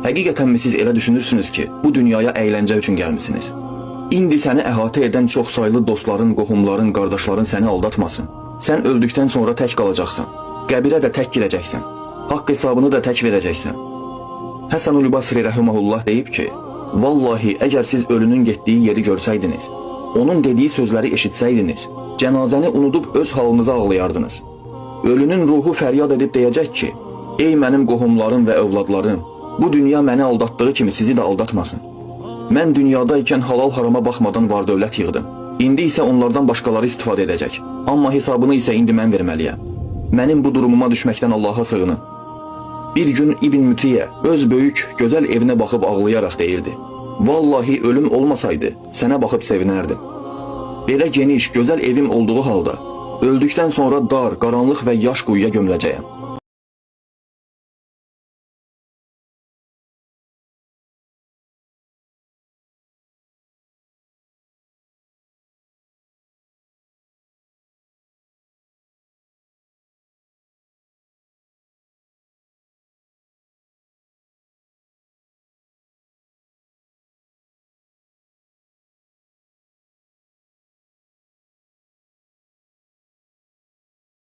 Həqiqətənmi siz elə düşünürsünüz ki, bu dünyaya əyləncə üçün gəlmisiniz? İndi səni əhatə edən çox saylı dostların, qohumların, qardaşların səni aldatmasın. Sən öldükdən sonra tək qalacaqsan. Qəbirə də tək girəcəksən. Haqq hesabını da tək verəcəksən. Həsən-ül Basri rəhiməhullah deyib ki, vallahi əgər siz ölünün getdiyi yeri görsəydiniz, onun dediyi sözləri eşitsəydiniz, cənazəni unudub öz halınıza ağlayardınız. Ölünün ruhu fəryad edib deyəcək ki, ey mənim qohumlarım və övladlarım, bu dünya məni aldatdığı kimi sizi də aldatmasın. Mən dünyadaykən halal harama baxmadan var dövlət yığdım. İndi isə onlardan başqaları istifadə edəcək. Amma hesabını isə indi mən verməliyəm. Mənim bu durumuma düşməkdən Allaha sığının. Bir gün İbn Mütiyə öz böyük, gözəl evinə baxıb ağlayaraq deyirdi, vallahi ölüm olmasaydı, sənə baxıb sevinərdim. Belə geniş, gözəl evim olduğu halda, öldükdən sonra dar, qaranlıq və yaş quyuya gömüləcəyəm.